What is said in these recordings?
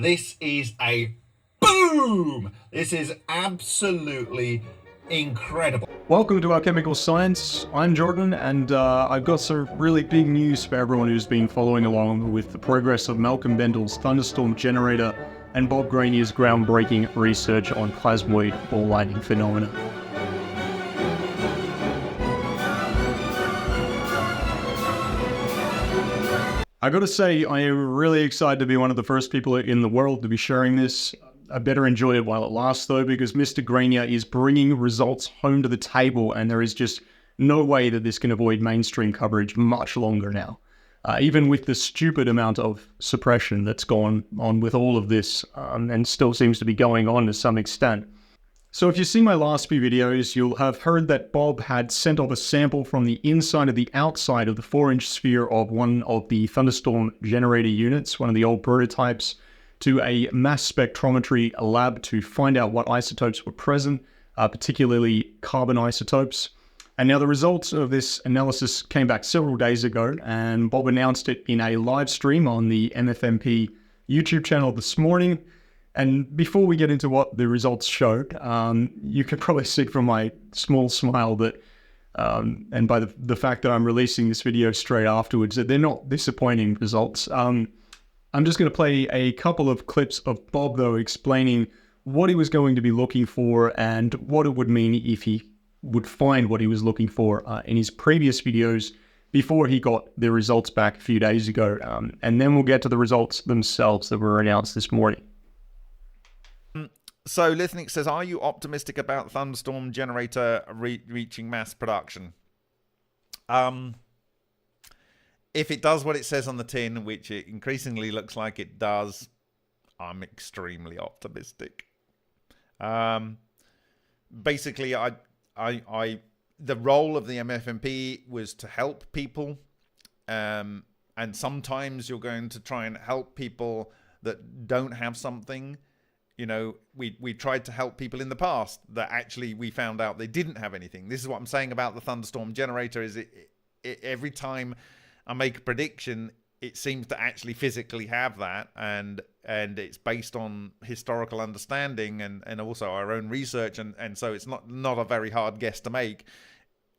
This is a boom! This is absolutely incredible. Welcome to Alchemical Science. I'm Jordan, and I've got some really big news for everyone who's been following along with the progress of Malcolm Bendall's Thunderstorm Generator and Bob Greenyer's groundbreaking research on plasmoid ball lightning phenomena. I gotta say, I am really excited to be one of the first people in the world to be sharing this. I better enjoy it while it lasts, though, because Mr. Greenyer is bringing results home to the table, and there is just no way that this can avoid mainstream coverage much longer now. Even with the stupid amount of suppression that's gone on with all of this, and still seems to be going on to some extent. So if you've seen my last few videos, you'll have heard that Bob had sent off a sample from the inside of the outside of the 4-inch sphere of one of the Thunderstorm Generator units, one of the old prototypes, to a mass spectrometry lab to find out what isotopes were present, particularly carbon isotopes. And now the results of this analysis came back several days ago, and Bob announced it in a live stream on the MFMP YouTube channel this morning. And before we get into what the results showed, you can probably see from my small smile that, and by the fact that I'm releasing this video straight afterwards, that they're not disappointing results. I'm just going to play a couple of clips of Bob, though, explaining what he was going to be looking for and what it would mean if he would find what he was looking for in his previous videos before he got the results back a few days ago. And then we'll get to the results themselves that were announced this morning. So Lithnick says, are you optimistic about Thunderstorm Generator reaching mass production? If it does what it says on the tin, which it increasingly looks like it does, I'm extremely optimistic. Basically, the role of the MFMP was to help people, and sometimes you're going to try and help people that don't have something. You know, we tried to help people in the past that actually we found out they didn't have anything. This is what I'm saying about the Thunderstorm Generator, is it every time I make a prediction, it seems to actually physically have that, and it's based on historical understanding and also our own research, and so it's not a very hard guess to make,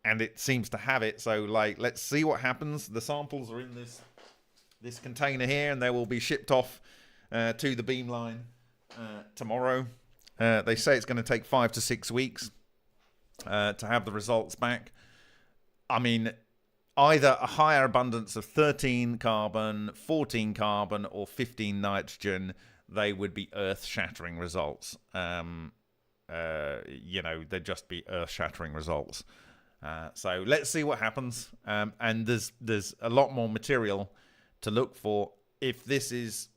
and it seems to have it. So, like, let's see what happens. The samples are in this container here, and they will be shipped off to the beamline tomorrow. They say it's going to take 5 to 6 weeks to have the results back. I mean, either a higher abundance of 13 carbon, 14 carbon, or 15 nitrogen, they would be earth-shattering results. You know, they'd just be earth-shattering results. So let's see what happens. And there's a lot more material to look for. If this is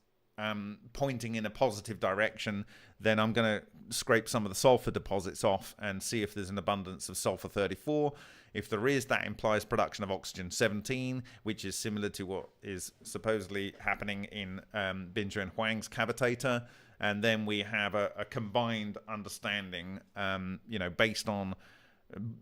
pointing in a positive direction, then I'm going to scrape some of the sulfur deposits off and see if there's an abundance of sulfur 34. If there is, that implies production of oxygen 17, which is similar to what is supposedly happening in Binger and Huang's cavitator. And then we have a combined understanding, you know, based on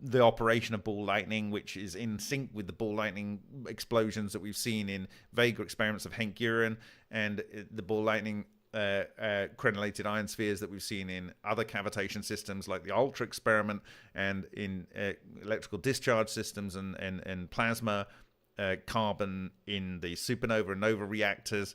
the operation of ball lightning, which is in sync with the ball lightning explosions that we've seen in Vega experiments of Henk Uren, and the ball lightning crenellated ion spheres that we've seen in other cavitation systems like the Ultra experiment, and in electrical discharge systems and plasma carbon in the supernova and nova reactors.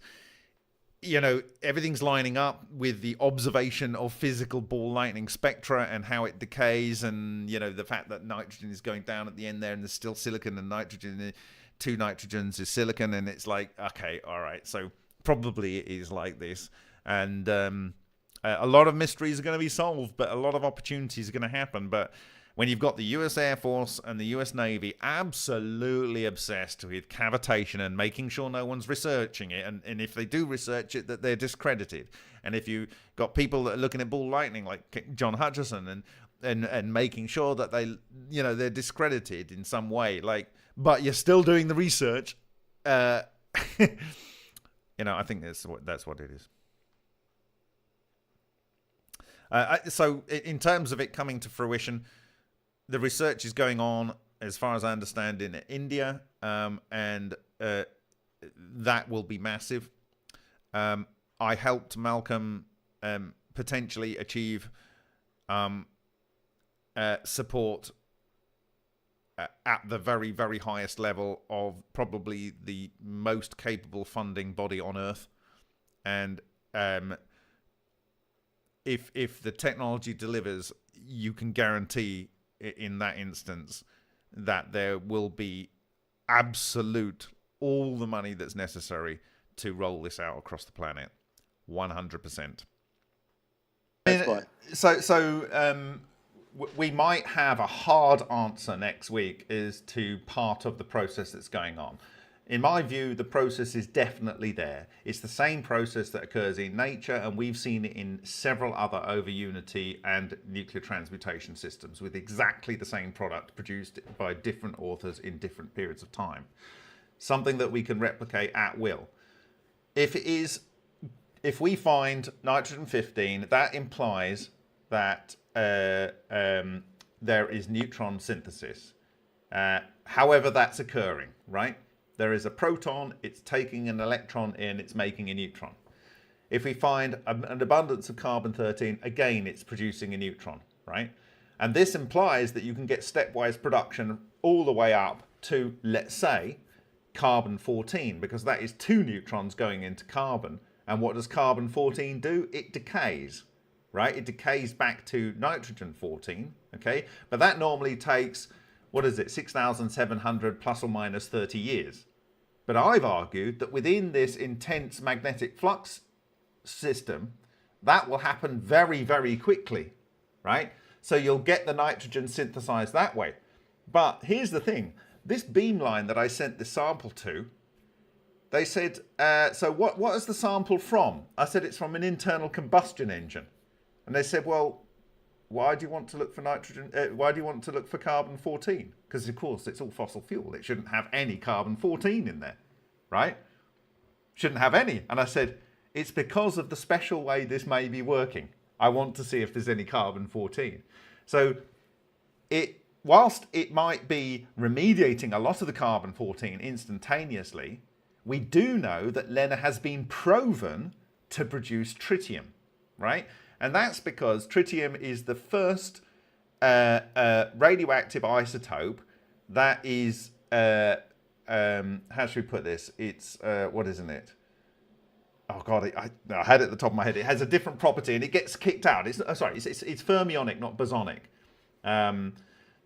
You know, everything's lining up with the observation of physical ball lightning spectra and how it decays, and, you know, the fact that nitrogen is going down at the end there and there's still silicon and nitrogen, 2 nitrogens is silicon, and it's like, okay, all right, so probably it is like this. And a lot of mysteries are going to be solved, but a lot of opportunities are going to happen. But when you've got the US Air Force and the US Navy absolutely obsessed with cavitation and making sure no one's researching it, and if they do research it, that they're discredited. And if you got people that are looking at ball lightning like John Hutchison and making sure that they, you know, they're discredited in some way, like, but you're still doing the research, you know, I think that's what it is. So in terms of it coming to fruition, the research is going on, as far as I understand, in India, and that will be massive. I helped Malcolm potentially achieve support at the very, very highest level of probably the most capable funding body on Earth. And if the technology delivers, you can guarantee in that instance that there will be absolute all the money that's necessary to roll this out across the planet. 100%. We might have a hard answer next week as to part of the process that's going on. In my view, the process is definitely there. It's the same process that occurs in nature, and we've seen it in several other over-unity and nuclear transmutation systems with exactly the same product produced by different authors in different periods of time. Something that we can replicate at will. If we find nitrogen-15, that implies that there is neutron synthesis. However that's occurring, right? There is a proton, it's taking an electron in, it's making a neutron. If we find an abundance of carbon-13, again, it's producing a neutron, right? And this implies that you can get stepwise production all the way up to, let's say, carbon-14, because that is 2 neutrons going into carbon. And what does carbon-14 do? It decays, right? It decays back to nitrogen-14, okay? But that normally takes, 6,700 plus or minus 30 years. But I've argued that within this intense magnetic flux system, that will happen very, very quickly, right? So you'll get the nitrogen synthesized that way. But here's the thing. This beamline that I sent the sample to, they said, so what is the sample from? I said, it's from an internal combustion engine. And they said, well, why do you want to look for nitrogen? Why do you want to look for carbon-14? Because, of course, it's all fossil fuel. It shouldn't have any carbon-14 in there, right? Shouldn't have any. And I said, it's because of the special way this may be working. I want to see if there's any carbon-14. So whilst it might be remediating a lot of the carbon-14 instantaneously, we do know that LENR has been proven to produce tritium, right? And that's because tritium is the first radioactive isotope that is, how should we put this? It's, what isn't it? Oh God, I had it at the top of my head. It has a different property and it gets kicked out. It's fermionic, not bosonic.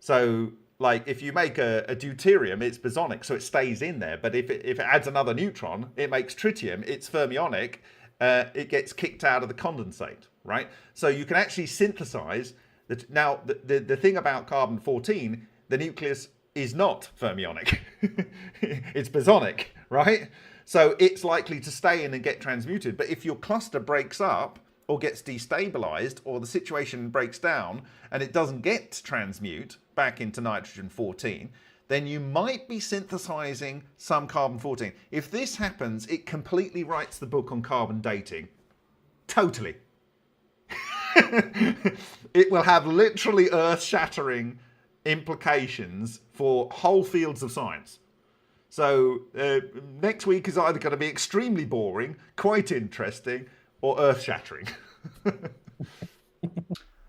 So like if you make a deuterium, it's bosonic, so it stays in there. But if it adds another neutron, it makes tritium, it's fermionic, it gets kicked out of the condensate, right? So you can actually synthesize that. Now, the thing about carbon-14, the nucleus is not fermionic. It's bosonic, right? So it's likely to stay in and get transmuted. But if your cluster breaks up or gets destabilized or the situation breaks down and it doesn't get to transmute back into nitrogen-14, then you might be synthesizing some carbon-14. If this happens, it completely writes the book on carbon dating. Totally. It will have literally earth-shattering implications for whole fields of science. So next week is either going to be extremely boring, quite interesting, or earth-shattering.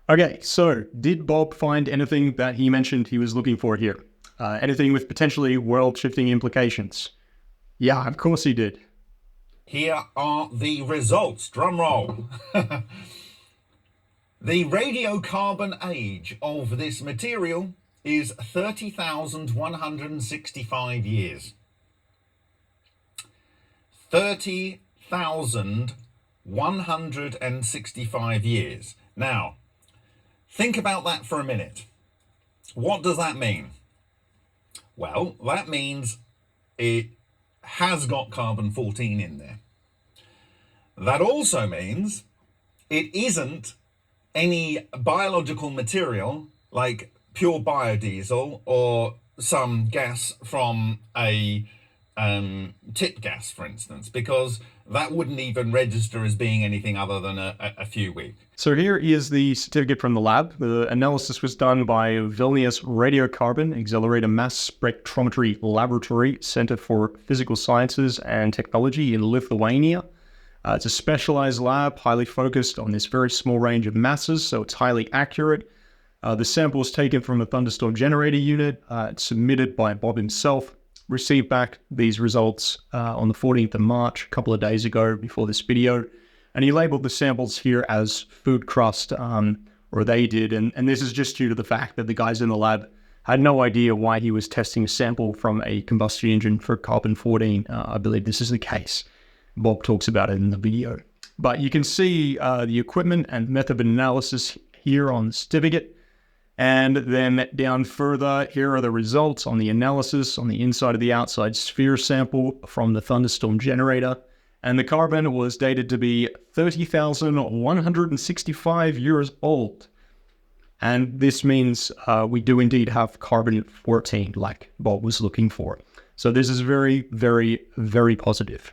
Okay, so did Bob find anything that he mentioned he was looking for here? Anything with potentially world-shifting implications? Yeah, of course he did. Here are the results. Drum roll. The radiocarbon age of this material is 30,165 years. 30,165 years. Now, think about that for a minute. What does that mean? Well, that means it has got carbon-14 in there. That also means it isn't any biological material like pure biodiesel or some gas from a tip gas, for instance, because that wouldn't even register as being anything other than a few weeks. So here is the certificate from the lab. The analysis was done by Vilnius Radiocarbon Accelerator Mass Spectrometry Laboratory, Center for Physical Sciences and Technology in Lithuania. It's a specialized lab, highly focused on this very small range of masses, so it's highly accurate. The sample was taken from a Thunderstorm Generator unit, submitted by Bob himself, received back these results on the 14th of March, a couple of days ago before this video, and he labeled the samples here as food crust, or they did, and this is just due to the fact that the guys in the lab had no idea why he was testing a sample from a combustion engine for carbon-14. I believe this is the case. Bob talks about it in the video. But you can see the equipment and method of analysis here on the certificate. And then down further, here are the results on the analysis on the inside of the outside sphere sample from the Thunderstorm Generator. And the carbon was dated to be 30,165 years old. And this means we do indeed have carbon-14, like Bob was looking for. So this is very, very, very positive.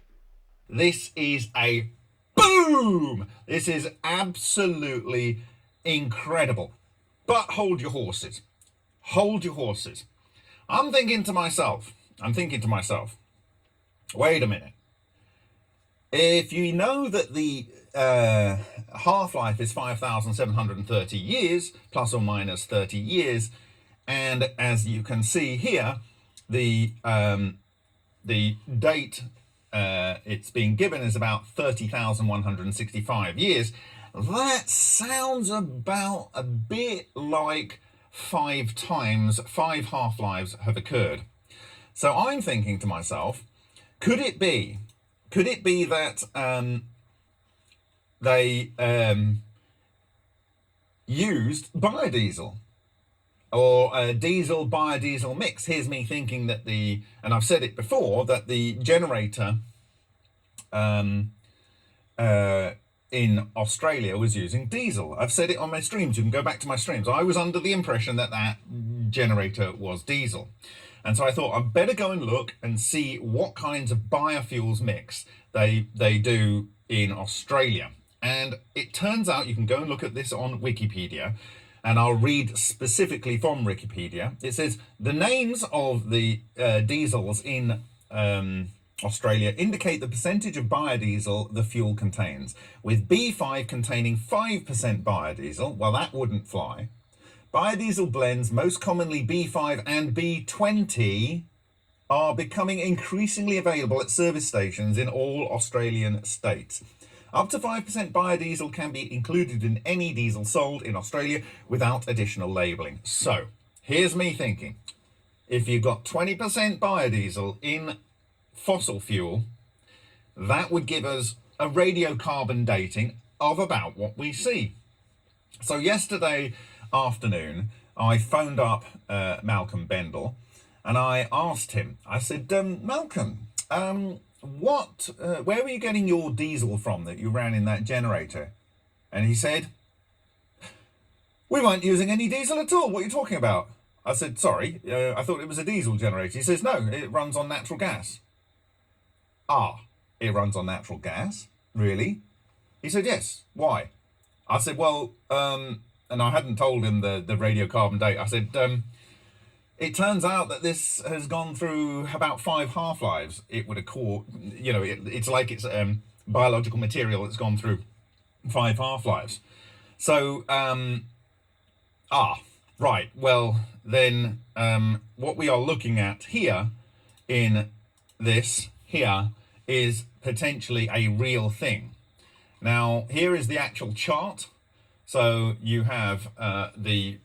This is a boom! This is absolutely incredible. But hold your horses. Hold your horses. I'm thinking to myself, wait a minute. If you know that the half-life is 5,730 years, plus or minus 30 years, and as you can see here, the date it's being given is about 30,165 years, that sounds about a bit like 5 half-lives have occurred. So I'm thinking to myself, could it be that they used biodiesel or a diesel biodiesel mix? Here's me thinking that and I've said it before, that the generator in Australia was using diesel. I've said it on my streams. You can go back to my streams. I was under the impression that generator was diesel. And so I thought I'd better go and look and see what kinds of biofuels mix they do in Australia. And it turns out, you can go and look at this on Wikipedia, and I'll read specifically from Wikipedia. It says, the names of the diesels in Australia indicate the percentage of biodiesel the fuel contains, with B5 containing 5% biodiesel. Well, that wouldn't fly. Biodiesel blends, most commonly B5 and B20, are becoming increasingly available at service stations in all Australian states. Up to 5% biodiesel can be included in any diesel sold in Australia without additional labelling. So, here's me thinking, if you've got 20% biodiesel in fossil fuel, that would give us a radiocarbon dating of about what we see. So yesterday afternoon, I phoned up Malcolm Bendall, and I asked him, I said, Malcolm, where were you getting your diesel from that you ran in that generator? And he said, we weren't using any diesel at all. What are you talking about? I said, sorry, I thought it was a diesel generator. He says, no, it runs on natural gas. Ah, it runs on natural gas? Really? He said, yes. Why? I said, well, and I hadn't told him the radiocarbon date. I said, it turns out that this has gone through about 5 half-lives. It would have caught, it's like it's biological material that's gone through 5 half-lives. So, right. Well, then what we are looking at here in this here is potentially a real thing. Now, here is the actual chart. So you have the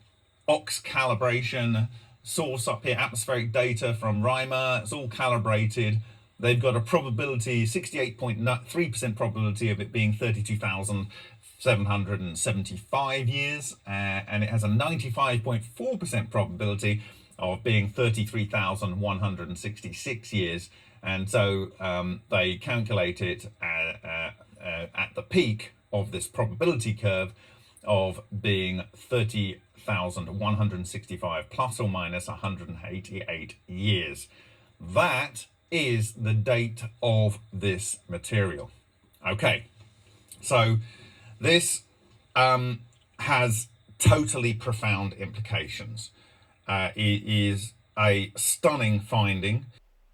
OX calibration source up here, atmospheric data from RIMA. It's all calibrated. They've got a probability, 68.3% probability of it being 32,775 years, and it has a 95.4% probability of being 33,166 years. And so they calculate it at the peak of this probability curve of being 30,165 plus or minus 188 years. That is the date of this material. Okay, so this has totally profound implications. It is a stunning finding.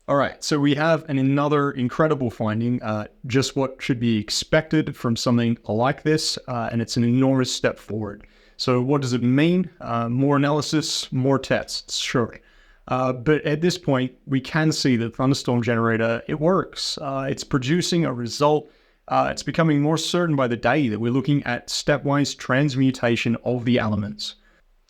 All right, so we have another incredible finding, just what should be expected from something like this, and it's an enormous step forward. So what does it mean? More analysis, more tests, sure. But at this point, we can see that Thunderstorm Generator, it works. It's producing a result. It's becoming more certain by the day that we're looking at stepwise transmutation of the elements.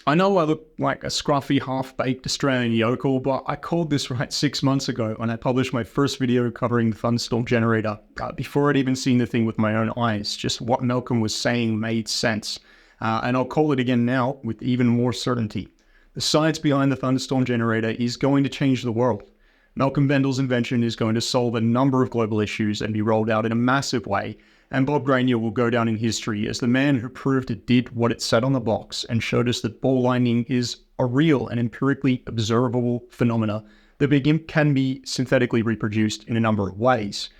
I know I look like a scruffy, half-baked Australian yokel, but I called this right 6 months ago when I published my first video covering the Thunderstorm Generator, before I'd even seen the thing with my own eyes. Just what Malcolm was saying made sense. And I'll call it again now with even more certainty. The science behind the Thunderstorm Generator is going to change the world. Malcolm Bendall's invention is going to solve a number of global issues and be rolled out in a massive way. And Bob Greenyer will go down in history as the man who proved it did what it said on the box and showed us that ball lightning is a real and empirically observable phenomena that can be synthetically reproduced in a number of ways.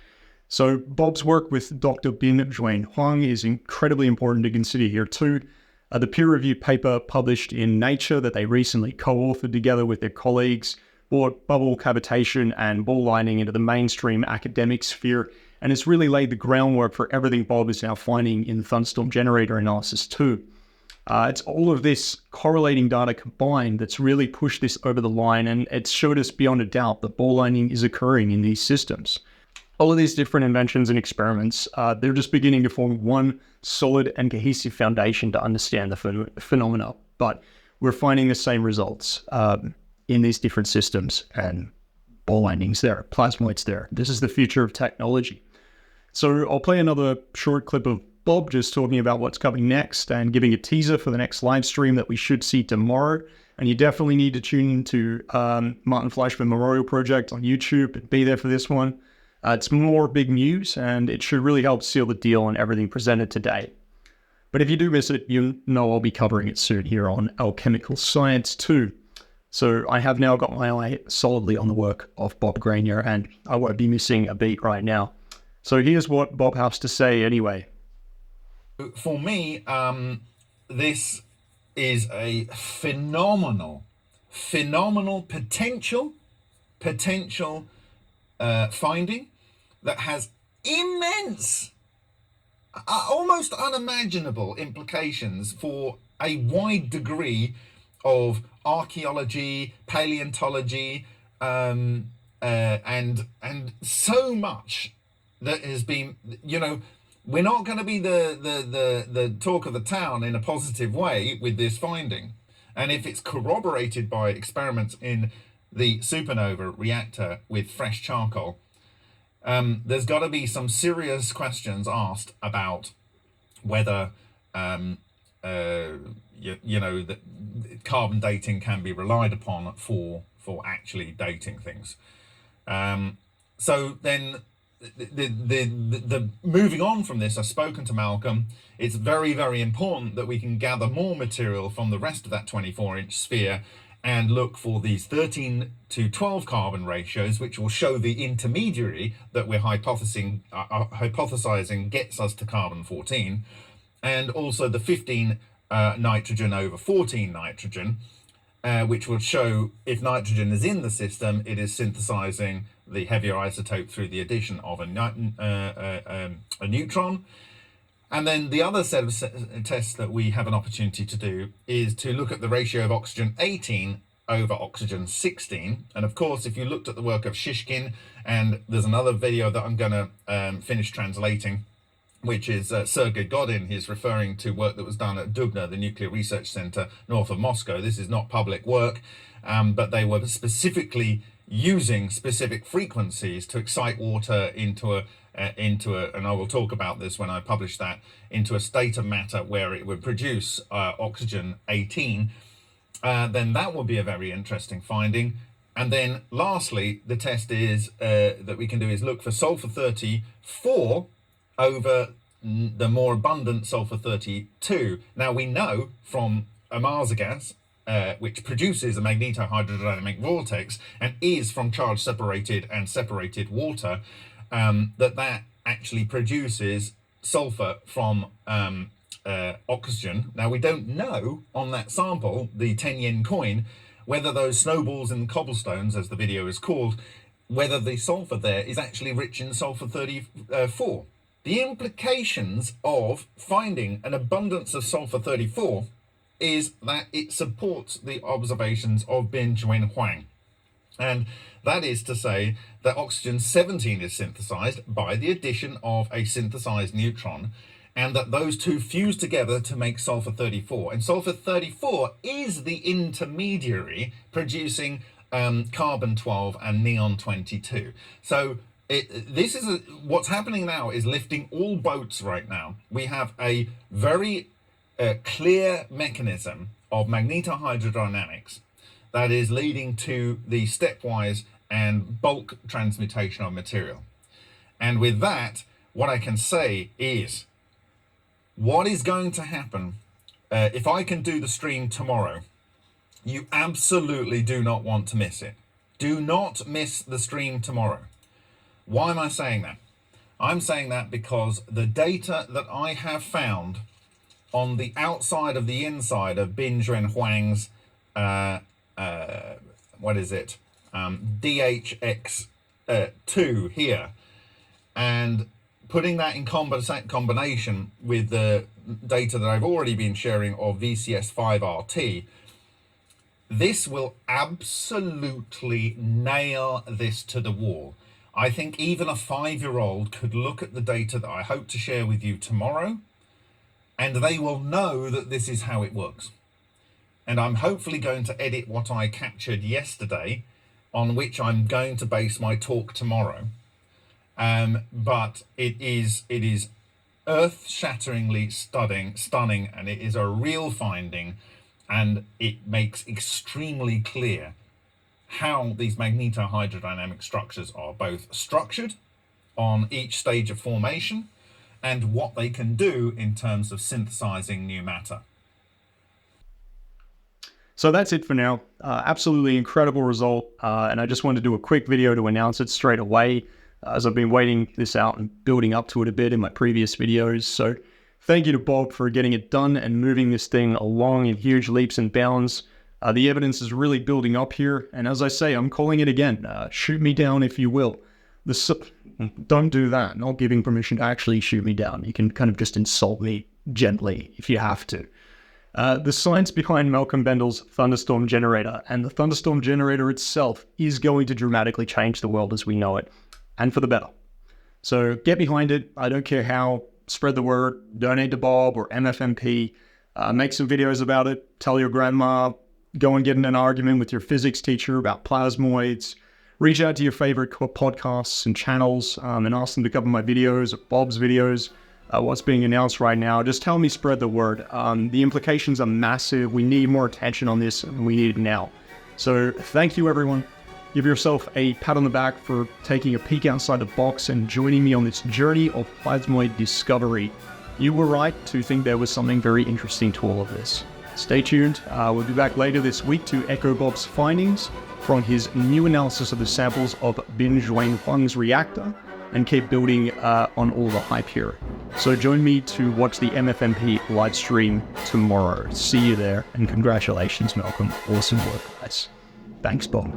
So Bob's work with Dr. Bin Juan Huang is incredibly important to consider here too. The peer-reviewed paper published in Nature that they recently co-authored together with their colleagues brought bubble cavitation and ball lightning into the mainstream academic sphere, and it's really laid the groundwork for everything Bob is now finding in the Thunderstorm Generator analysis too. It's all of this correlating data combined that's really pushed this over the line, and it's showed us beyond a doubt that ball lightning is occurring in these systems. All of these different inventions and experiments, they're just beginning to form one solid and cohesive foundation to understand the phenomena, but we're finding the same results in these different systems, and ball lightning's there, plasmoids there. This is the future of technology. So I'll play another short clip of Bob just talking about what's coming next and giving a teaser for the next live stream that we should see tomorrow. And you definitely need to tune into Martin Fleischmann Memorial Project on YouTube and be there for this one. It's more big news, and it should really help seal the deal on everything presented today. But if you do miss it, you know I'll be covering it soon here on Alchemical Science too. So I have now got my eye solidly on the work of Bob Greenyer, and I won't be missing a beat right now. So here's what Bob has to say anyway. For me, this is a phenomenal potential finding that has immense, almost unimaginable implications for a wide degree of archaeology, paleontology, and so much that has been, we're not going to be the talk of the town in a positive way with this finding. And if it's corroborated by experiments in the supernova reactor with fresh charcoal, there's got to be some serious questions asked about whether that carbon dating can be relied upon for actually dating things. So then the moving on from this, I've spoken to Malcolm. It's very, very important that we can gather more material from the rest of that 24-inch sphere and look for these 13 to 12 carbon ratios, which will show the intermediary that we're hypothesizing gets us to carbon 14, and also the 15 nitrogen over 14 nitrogen, which will show if nitrogen is in the system, it is synthesizing the heavier isotope through the addition of a neutron. And then the other set of tests that we have an opportunity to do is to look at the ratio of oxygen 18 over oxygen 16. And of course, if you looked at the work of Shishkin, and there's another video that I'm going to finish translating, which is Sergei Godin. He's referring to work that was done at Dubna, the Nuclear Research Center north of Moscow. This is not public work, but they were specifically using specific frequencies to excite water into a, and I will talk about this when I publish that, into a state of matter where it would produce oxygen 18, then that would be a very interesting finding. And then lastly, the test is that we can do is look for sulfur 34 over the more abundant sulfur 32. Now we know from a Mars gas, which produces a magnetohydrodynamic vortex and is from charge separated and separated water, that actually produces sulfur from oxygen. Now we don't know on that sample, the 10 yen coin, whether those snowballs in the cobblestones, as the video is called, whether the sulfur there is actually rich in sulfur 34. The implications of finding an abundance of sulfur 34 is that it supports the observations of Bin Huang. And that is to say that oxygen 17 is synthesized by the addition of a synthesized neutron, and that those two fuse together to make sulfur 34. And sulfur 34 is the intermediary producing carbon 12 and neon 22. So what's happening now is lifting all boats right now. We have a very clear mechanism of magnetohydrodynamics that is leading to the stepwise and bulk transmutation of material. And with that, what I can say is, what is going to happen if I can do the stream tomorrow? You absolutely do not want to miss it. Do not miss the stream tomorrow. Why am I saying that? I'm saying that because the data that I have found on the outside of the inside of Bin Huang's DHX2 here, and putting that in combination with the data that I've already been sharing of VCS5RT, this will absolutely nail this to the wall. I think even a 5-year-old could look at the data that I hope to share with you tomorrow, and they will know that this is how it works. And I'm hopefully going to edit what I captured yesterday, on which I'm going to base my talk tomorrow. But it is earth-shatteringly stunning, and it is a real finding, and it makes extremely clear how these magnetohydrodynamic structures are both structured on each stage of formation and what they can do in terms of synthesizing new matter. So that's it for now. Absolutely incredible result. And I just wanted to do a quick video to announce it straight away, as I've been waiting this out and building up to it a bit in my previous videos. So thank you to Bob for getting it done and moving this thing along in huge leaps and bounds. The evidence is really building up here. And as I say, I'm calling it again. Shoot me down if you will. Don't do that. Not giving permission to actually shoot me down. You can kind of just insult me gently if you have to. The science behind Malcolm Bendall's Thunderstorm Generator and the Thunderstorm Generator itself is going to dramatically change the world as we know it, and for the better. So get behind it. I don't care how. Spread the word. Donate to Bob or MFMP. Make some videos about it. Tell your grandma. Go and get in an argument with your physics teacher about plasmoids. Reach out to your favorite podcasts and channels and ask them to cover my videos or Bob's videos. What's being announced right now. Just tell me, spread the word. The implications are massive. We need more attention on this, and we need it now. So thank you, everyone. Give yourself a pat on the back for taking a peek outside the box and joining me on this journey of plasmoid discovery. You were right to think there was something very interesting to all of this. Stay tuned. We'll be back later this week to echo Bob's findings from his new analysis of the samples of Bin Huang's reactor, and keep building on all the hype here. So join me to watch the MFMP live stream tomorrow. See you there, and congratulations, Malcolm. Awesome work, guys. Thanks, Bob.